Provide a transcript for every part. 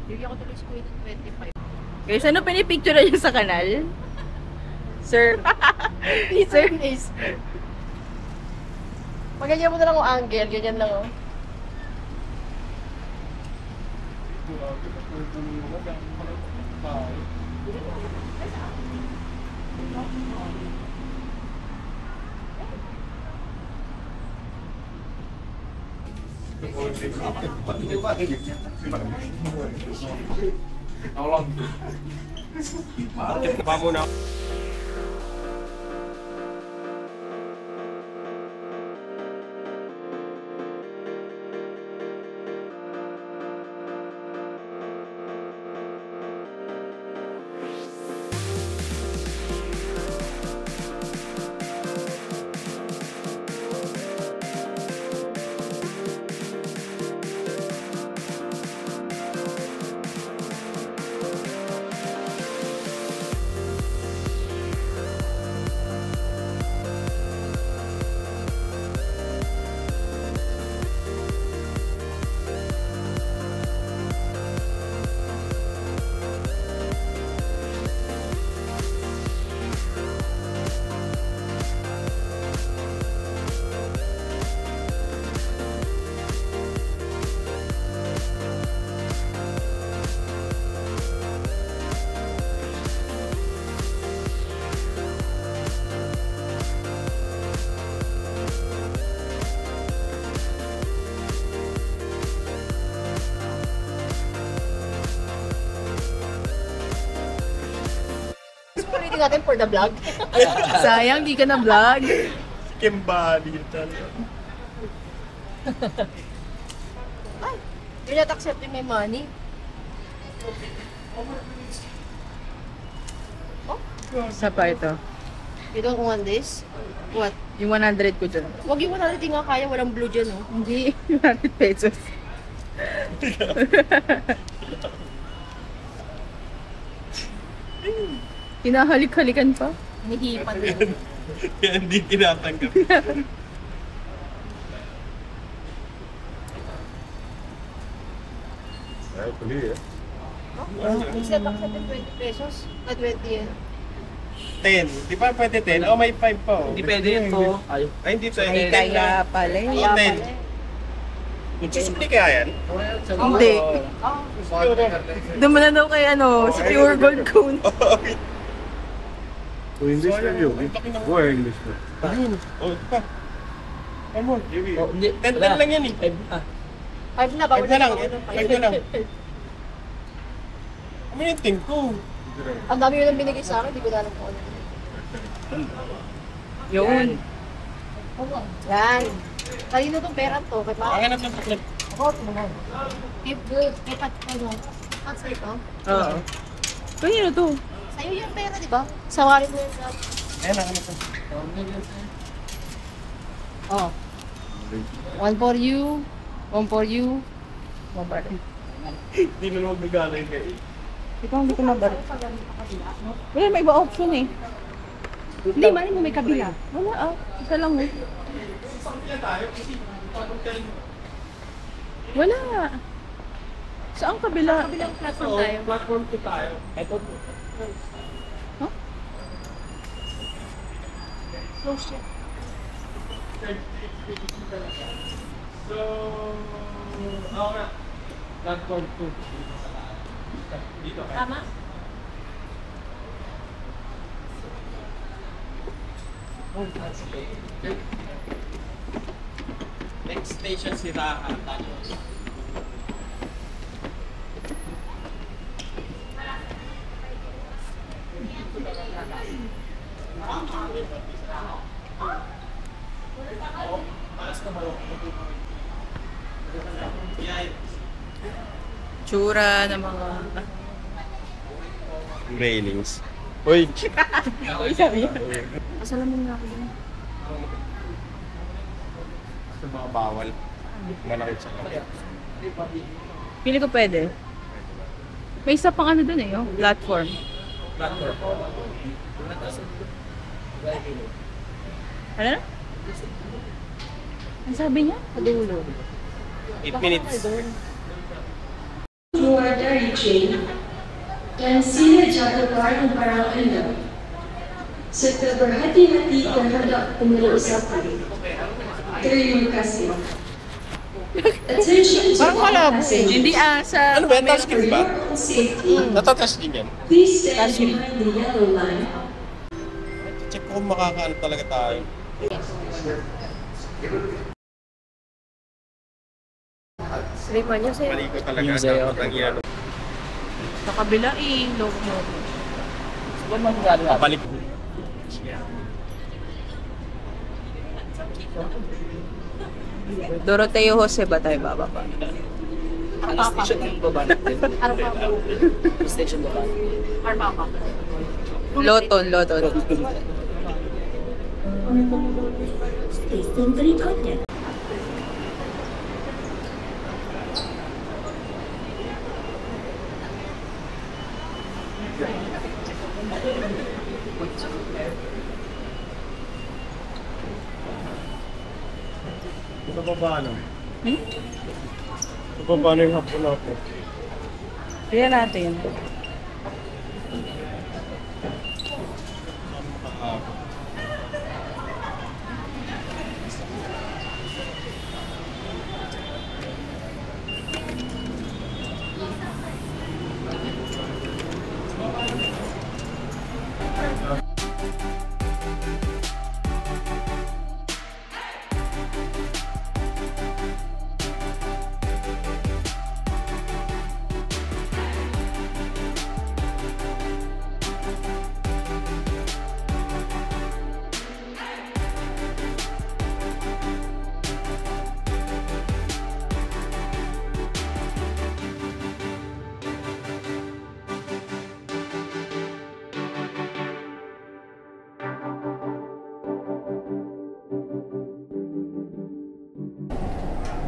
Bigyan ko tuloy school ng 25. Guys, ano pinipicture niyo sa kanal? Sir. Sir is. Pagganyan mo na lang ang angle, ganyan lang oh. Vamos na. Ulitin natin for the vlog. Sayang, di ka na vlog. Kimbali talaga. Ay, you're not accepting my money. Isa pa ito. You don't want this? What? Yung 100 ko dyan. Huwag yung 100 nga kaya, walang blue dyan oh. Hindi, 100 pesos. Kinahalik-halikan pa. Hinihipan din. Kaya hindi tinatanggap. Ay, puli eh. Instead accepting 20 pesos, na 20 yan. 10. Di ba pwede 10? Oh, may 5 pa oh. Hindi pwede yun po. Ay, hindi to. Ay, kaya pala eh. Oh, 10. Susupli kaya yan? Hindi. Oh, student. Dumala daw kay ano, si Pure Gold Cone. So English na yun. Go English na. Ayun. Oh, pa. Ano mo? Oh, hindi. 10 lang yan eh. 5 na ba? 5 na lang. 5 na lang. Ano yung team ko? Ang dami yun ang binigay sa akin, di ko na alam kung ano. Yun. Yan. Kanino tong pera to? Kay pa? Ang hanap ng saklit. Ako, tumulong. Keep good. Kay Pat, ano? Pat sa ito? Oo. Kanino to? Sa'yo yung pera, di ba? Sawarin mo yung sa... Ayan, ang hanap ng Oh. One for you. One for you. One for you. Hindi na naman nagaling kayo. Ikaw hindi ko mabalik. Wala, may iba option eh. Hindi, mali mo may kabila. Wala ah. Isa lang eh. Wala. Saan kabila? Kabilang platform tayo. Platform 2 tayo. Ito. Huh? Close siya. So, ako na. Platform 2. Dito kayo. Tama? Next station si Raha. Tsura ng mga... Railings. Uy! Uy, sabi niya. Kasalamin nga ako din. Sa mga bawal. Malakit sa kapit. Pili ko pwede. May isa pang ano dun eh, yung platform. Platform. Ano na? Ang sabi niya? Sa dulo. 8 minutes. Florida Train dan sila jatuhkan barang anda. Serta berhati-hati terhadap pengerusakan. Terima kasih. Attention to Parang all malabo eh. passengers. Hindi sa... Ano ba yan? Touchscreen For ba? your own safety, Natatouch din yan. please stand behind the yellow line. Check ko kung makakaano talaga tayo. Slipan niyo sa'yo. Mali ko talaga. Dapat ang yan. Sa kabila eh. Loob. Papalik. Doroteo Jose ba tayo bababa? Loton. Stasiun berikutnya. Sa baba ano? Sa baba ano yung hapon ako? Kaya natin.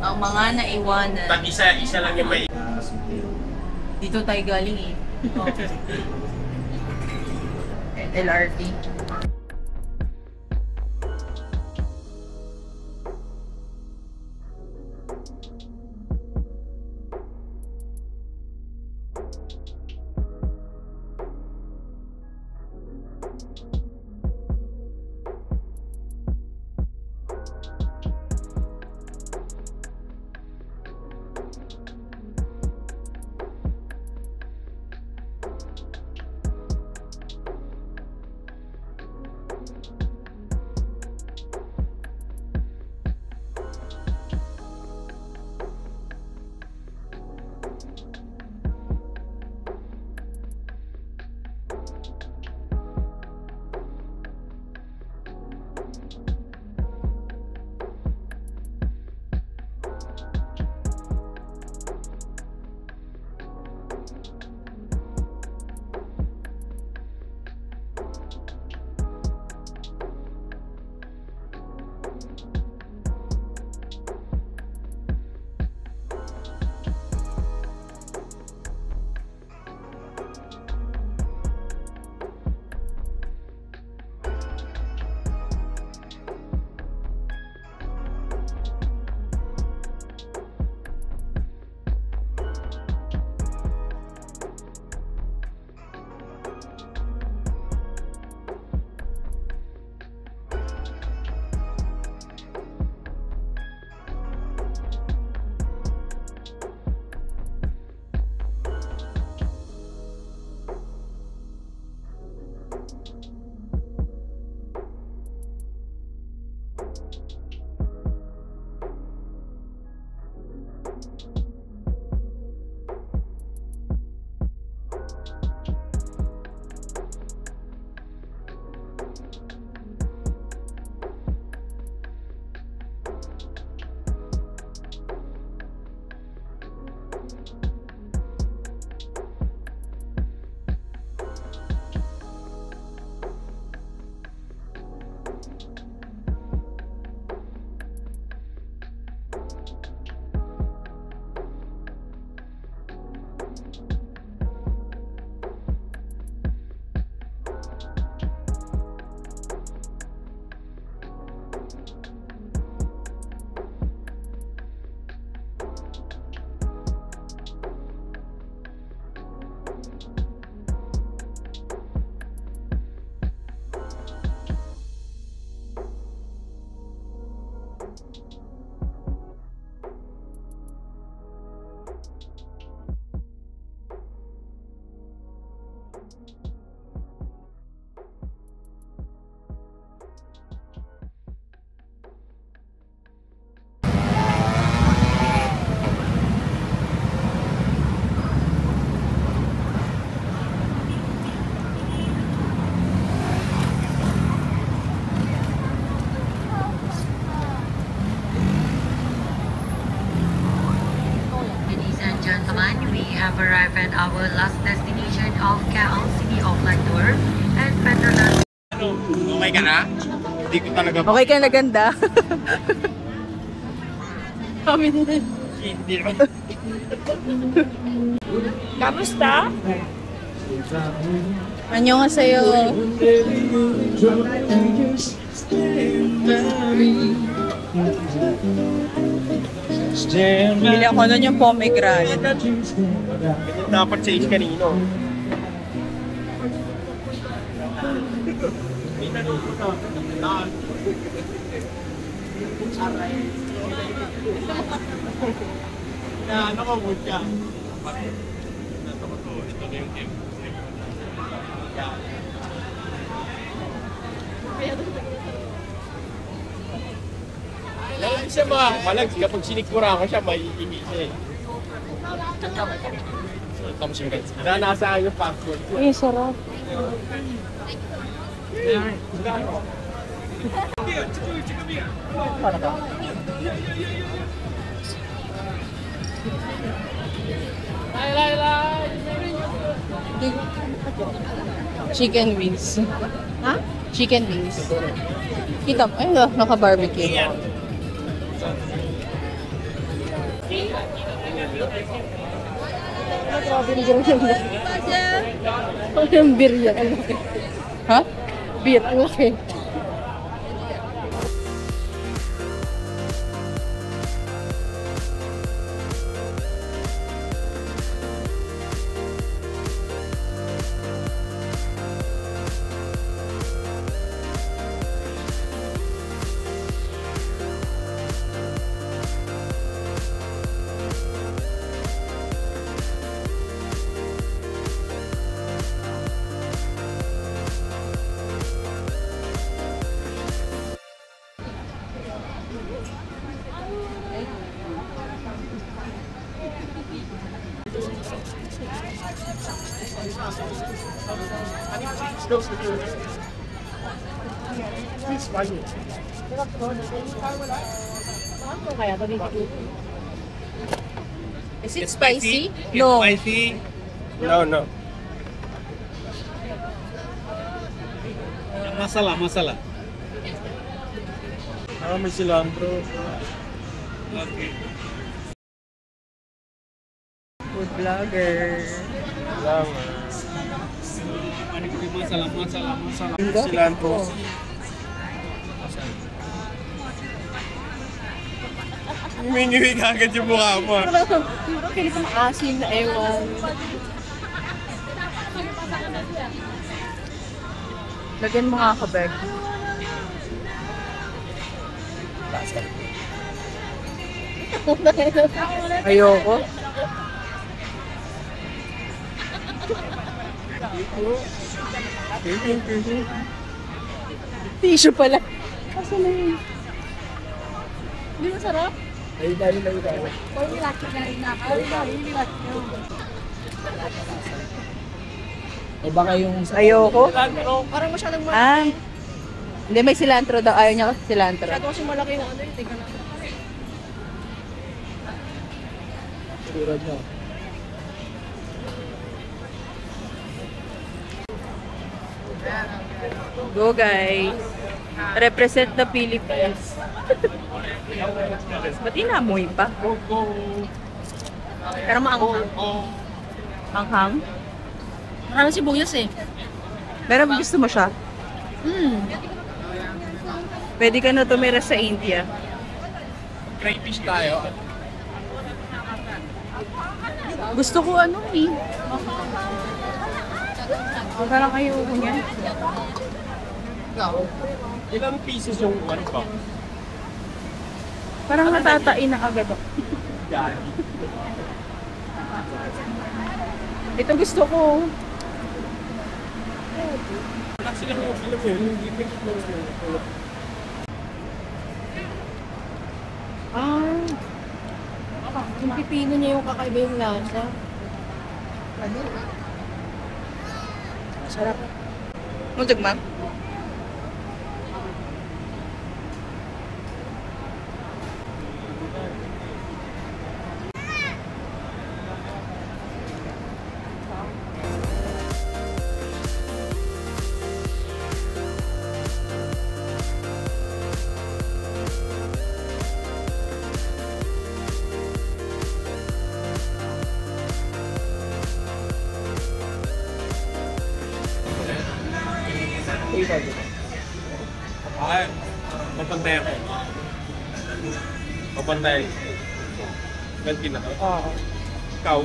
Ang mga naiwanan. Isa lang yung may... Dito tayo galing eh. LRT. have arrived at our last destination of KL City of Tour and Petronas. Okay ka na? Hindi ko talaga Okay ka na ganda. Kami din. hindi naman. Kamusta? Anyo nga sa'yo. Bili ako nun yung pomegranate. Ganyan dapat sa age kanino. Ano ka mo siya? Lagi siya malag. Kapag sinikmura ko siya, may ihi siya eh. Tapos yung guys. Nasaan yung passport ko? Ay, sarap. Chicken wings. Ha? Chicken wings. Kita mo, ay, naka-barbecue. Ang beer yan, ang laki. Ha? Beer, ang laki. Is it spicy? No. Spicy? No. Masala. May cilantro. Okay. Food vlogger. Masala. Cilantro. Humingiwi ka agad yung mukha mo. Kaya itong asin na ewan. Lagyan mo nga kabeg. Ayoko. Tissue pala. Asa na yun? Hindi masarap? Ay, dali lang ito. O baka yung... Ayoko. Parang masyadong Hindi, may cilantro daw. Ayaw niya kasi cilantro. masyadong kasi malaki na ano yun. Teka lang. Surad niya. Go guys. Represent the Philippines. Ba't inamoy pa? Pero maanghang. Anghang? Maraming sibuyas eh. Pero gusto mo siya? Pwede ka na tumira sa India. Crayfish tayo. Gusto ko ano eh. Parang kayo niyan. Ilang pieces yung one box? Parang natatain na agad ako. Ito gusto ko. Wala silang alam mo yun, hindi pinit lang yun. Yung pipino niya yung kakaiba yung lasa. Ano? Sarap. Muntig ma'am? dito. Ay, mapantay ako. Mapantay. Ganti na. Oo. Ikaw,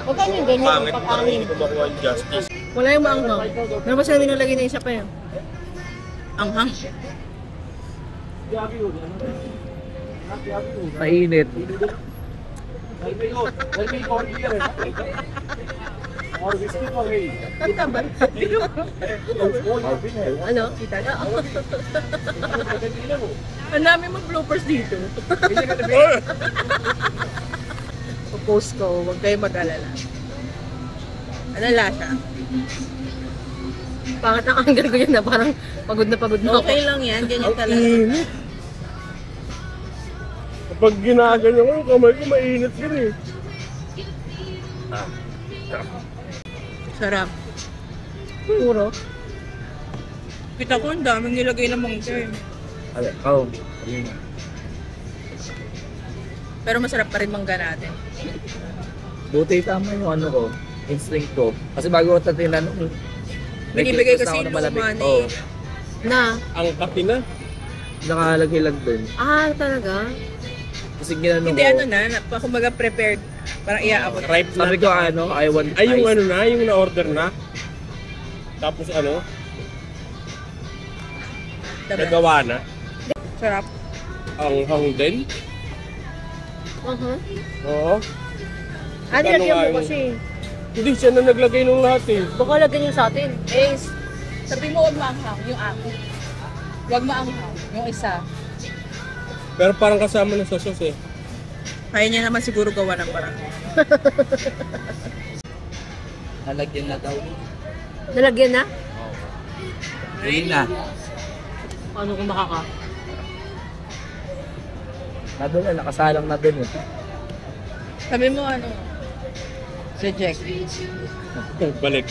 Magkano yung ganyan pangit yung na pag-amin? hindi ko makuha yung justice. Wala yung maanghang. Meron ba sila nilagay na isa pa yun? Anghang. Mainit. Kita ba? Ano? Kita na? Ang dami mong bloopers dito. Post ko, huwag kayo mag-alala. Ano lasa? Pangat ang angle ko yun na parang pagod na ako. Okay lang yan, ganyan talaga. Kapag ginaganyan ko, yung kamay ko mainit din eh. Sarap. Puro. Kita ko, ang daming nilagay ng mangga eh. Oh. Pero masarap pa rin mangga natin. Buti tama yung ano ko, instinct ko. Kasi bago ko tinanong, Binibigay kasi ako yung ng malamig. luman eh. Oo. Na? Ang kape na. Nakalagay lang dun. Ah, talaga? Kasi ginanong Hindi ko, ano na, kumbaga prepared. Parang iaabot. Ripe na. sabi ko ano, I want Ay, yung ice. ano na, yung na-order na. Tapos ano, nagawa na. Sarap. Ang hang din. Oo. Ah, nilagyan Ano nga mo kasi. Hindi siya na naglagay ng lahat eh. Baka lagyan yung sa atin. Eh, sabi mo huwag maanghang, yung akin. Huwag maanghang, yung isa. Pero parang kasama na sa sauce eh. Kaya niya naman siguro gawa ng parang. Nalagyan na daw. Nalagyan na? Huli na. Ano kung makaka? Nandun na, nakasalang na dun eh. Sabi mo ano, reject. Balik.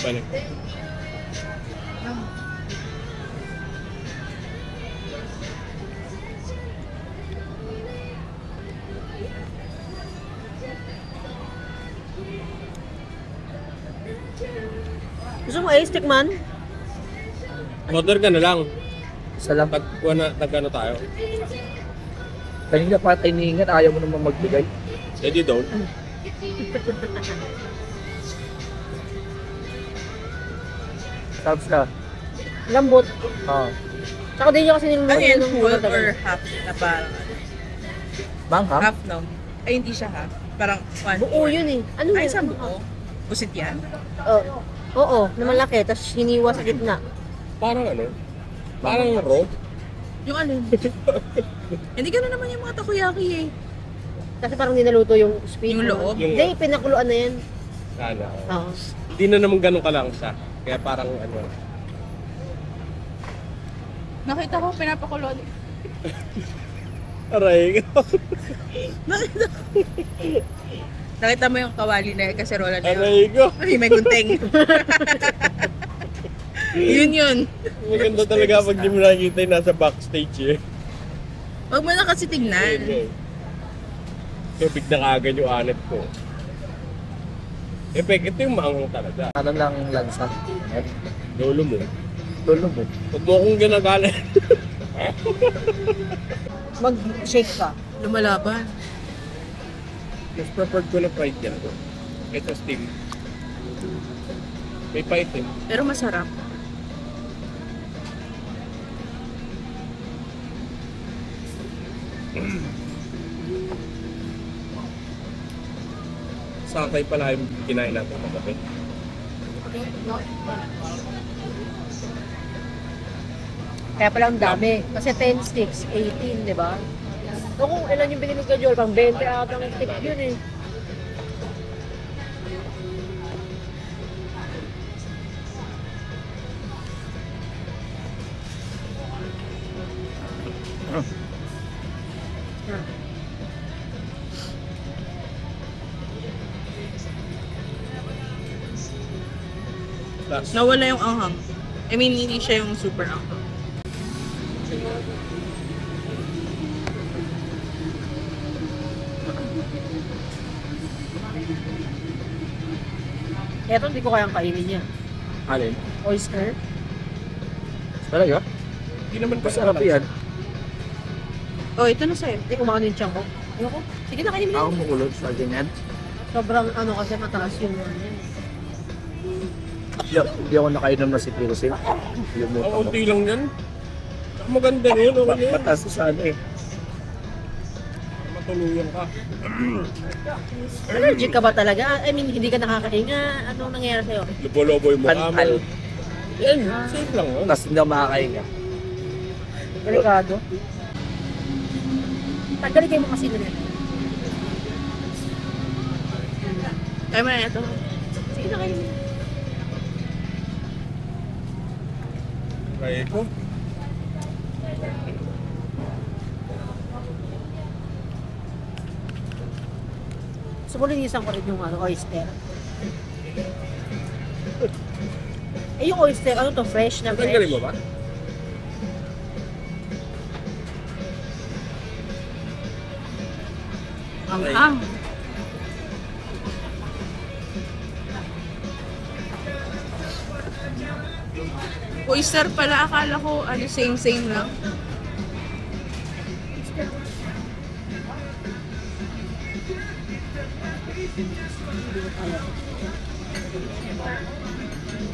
Gusto mo stick man? Order ka na lang. Isa lang. Tag-ano tayo. Kanina pa tayo hinihingan, ayaw mo naman magbigay. Ready doon. Sabs ka. Lambot. Oo. Tsaka din yung kasi Ano niluluto yan, ng full mga or half na parang Manghang? half no? Ay hindi siya half. Parang one. Buo yun eh. Ano Ay, yun? isang buo. Pusit yan. Oo, na malaki. Tapos hiniwa sa gitna. Parang ano? Parang raw. Yung alin? Hindi gano'n naman yung mga takoyaki eh. Kasi parang dinaluto yung sweet. Yung loob? Yung Hindi, pinakuluan na yan. sana. Oo. Hindi na naman ganun ka lang siya. Kaya parang ano. Nakita ko, pinapakuloan. Aray. Nakita ko. Nakita mo yung kawali na kaserola na yun? Aray ko. Ay, may gunting. yun. Maganda talaga pag di mo nakikita yung nasa backstage eh. Huwag mo na kasi tignan. So bigla kaagad yung anit ko. Ito yung maanghang talaga. Ano lang lansa? Lolo mo. Tulo mo. Huwag mo akong ginagalit. Mag-shake ka. Lumalaban. Mas preferred ko na fried yan. Ito steam. May pait eh. Pero masarap. Sakay pala yung kinain natin kagabi. Kaya pala ang dami. Kasi 10 sticks, 18, di ba? So kung ilan yung binili ka, Joel, pang 20 ata ng stick yun eh. Last. Nawala yung anghang. I mean, hindi siya yung super anghang. Eto, hindi ko kayang kainin niya. Alin? Oyster. Talaga? Hindi naman Masarap yan. Oh, ito na sa'yo. Hindi kumakain yung tiyan ko. Ayoko. Sige na, kainin mo Ako na. makulog sa ganyan. Sobrang ano kasi mataas yung ano yan. Hindi ako nakainom na si Pirosil. Yung Ang mukha mo. unti lang yan. Ang maganda yun, okay na yun. Mataas sa ano eh. Matuluyan ka. Allergic ka ba talaga? I mean, hindi ka nakakahinga. Ano nangyayari sa'yo? Lubo-lobo yung mukha mo. Pantal. Yan, safe lang yun. Tapos hindi ako makakahinga. Delikado. Tanggalin kayo mo kasi nila. Kaya mo na ito. Sige na kayo. Kaya ko. So, linisan ko rin yung ano, oyster. Eh, yung oyster, ano to? Fresh na fresh? Tanggalin mo ba? Ang. Oyster pala, akala ko ano, same lang.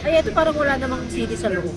Ay, ito parang wala namang sili sa loob.